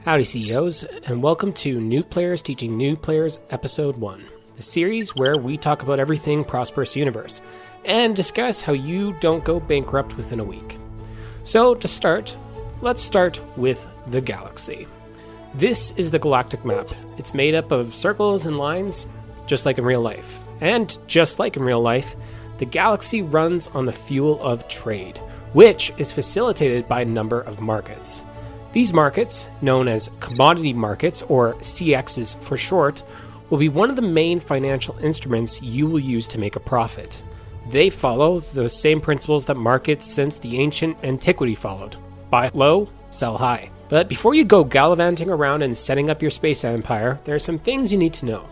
Howdy CEOs, and welcome to New Players Teaching New Players Episode 1, the series where we talk about everything Prosperous Universe, and discuss how you don't go bankrupt within a week. So to start, let's start with the galaxy. This is the galactic map. It's made up of circles and lines, just like in real life. And just like in real life, the galaxy runs on the fuel of trade, which is facilitated by a number of markets. These markets, known as commodity markets, or CXs for short, will be one of the main financial instruments you will use to make a profit. They follow the same principles that markets since the ancient antiquity followed. Buy low, sell high. But before you go gallivanting around and setting up your space empire, there are some things you need to know.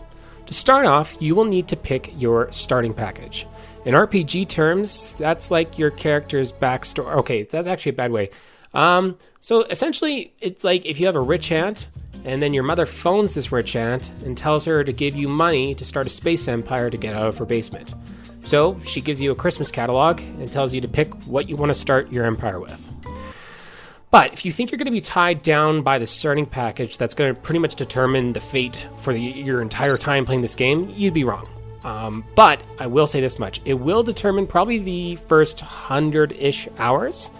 To start off, you will need to pick your starting package. In RPG terms, that's like your character's backstory. Okay, that's actually a bad way. So essentially, it's like if you have a rich aunt, and then your mother phones this rich aunt and tells her to give you money to start a space empire to get out of her basement. So she gives you a Christmas catalog and tells you to pick what you want to start your empire with. But if you think you're going to be tied down by the starting package that's going to pretty much determine the fate for your entire time playing this game, you'd be wrong. But I will say this much. It will determine probably the first 100-ish hours.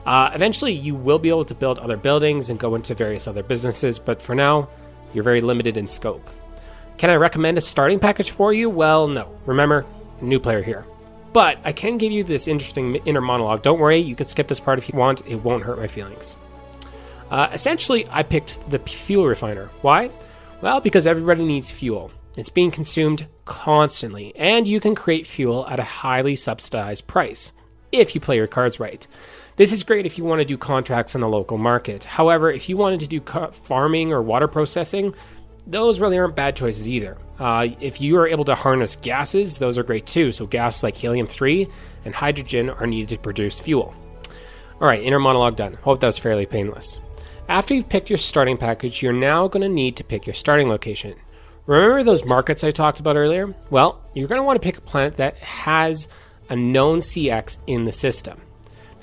Eventually, you will be able to build other buildings and go into various other businesses, but for now, you're very limited in scope. Can I recommend a starting package for you? Well, no. Remember, new player here. But I can give you this interesting inner monologue. Don't worry, you can skip this part if you want. It won't hurt my feelings. Essentially, I picked the fuel refiner. Why? Well, because everybody needs fuel. It's being consumed constantly, and you can create fuel at a highly subsidized price, if you play your cards right. This is great if you want to do contracts in the local market. However, if you wanted to do farming or water processing, those really aren't bad choices either. If you are able to harness gases, those are great too. So gases like helium-3 and hydrogen are needed to produce fuel. All right, inner monologue done. Hope that was fairly painless. After you've picked your starting package, you're now going to need to pick your starting location. Remember those markets I talked about earlier? Well, you're going to want to pick a planet that has a known CX in the system.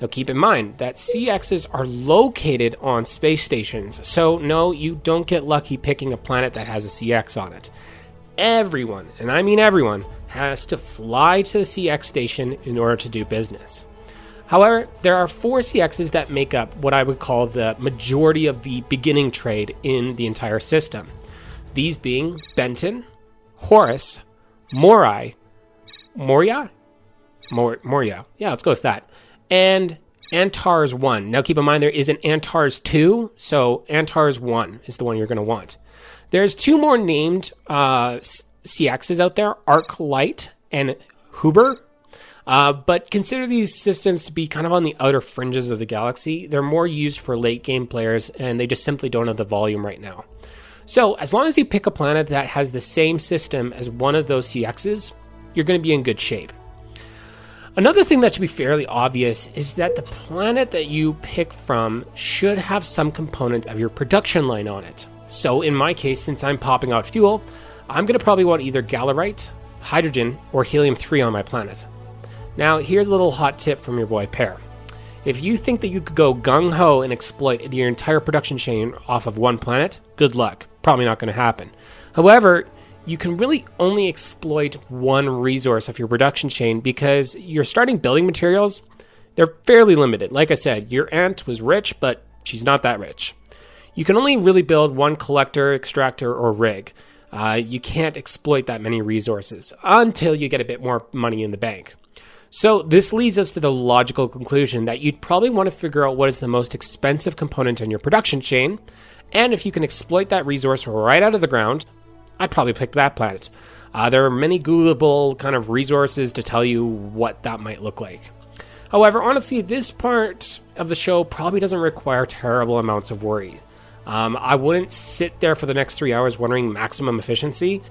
Now keep in mind that CXs are located on space stations, so no, you don't get lucky picking a planet that has a CX on it. Everyone, and I mean everyone, has to fly to the CX station in order to do business. However, there are 4 CXs that make up what I would call the majority of the beginning trade in the entire system. These being Benton, Horus, Moria? Yeah, let's go with that. And Antares 1. Now keep in mind there is an Antares 2, so Antares 1 is the one you're going to want. There's 2 more named CXs out there, Arclight and Huber. But consider these systems to be kind of on the outer fringes of the galaxy. They're more used for late game players, and they just simply don't have the volume right now. So as long as you pick a planet that has the same system as one of those CXs, you're going to be in good shape. Another thing that should be fairly obvious is that the planet that you pick from should have some component of your production line on it. So in my case, since I'm popping out fuel, I'm going to probably want either gallerite, hydrogen, or helium-3 on my planet. Now, here's a little hot tip from your boy Pear. If you think that you could go gung-ho and exploit your entire production chain off of one planet, good luck. Probably not going to happen. However, you can really only exploit one resource of your production chain because your starting building materials, they're fairly limited. Like I said, your aunt was rich, but she's not that rich. You can only really build one collector, extractor, or rig. You can't exploit that many resources until you get a bit more money in the bank. So this leads us to the logical conclusion that you'd probably want to figure out what is the most expensive component in your production chain, and if you can exploit that resource right out of the ground, I'd probably pick that planet. There are many Googleable kind of resources to tell you what that might look like. However, honestly, this part of the show probably doesn't require terrible amounts of worry. I wouldn't sit there for the next 3 hours wondering maximum efficiency.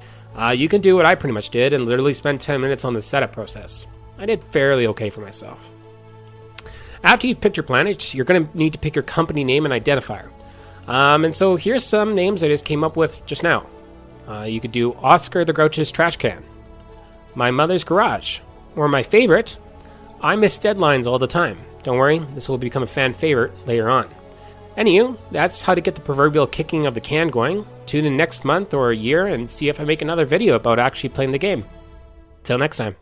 You can do what I pretty much did and literally spend 10 minutes on the setup process. I did fairly okay for myself. After you've picked your planet, you're going to need to pick your company name and identifier. And so here's some names I just came up with just now. You could do Oscar the Grouch's Trash Can, My Mother's Garage, or my favorite, I Miss Deadlines All the Time. Don't worry, this will become a fan favorite later on. Anywho, that's how to get the proverbial kicking of the can going. Tune in next month or a year and see if I make another video about actually playing the game. Till next time.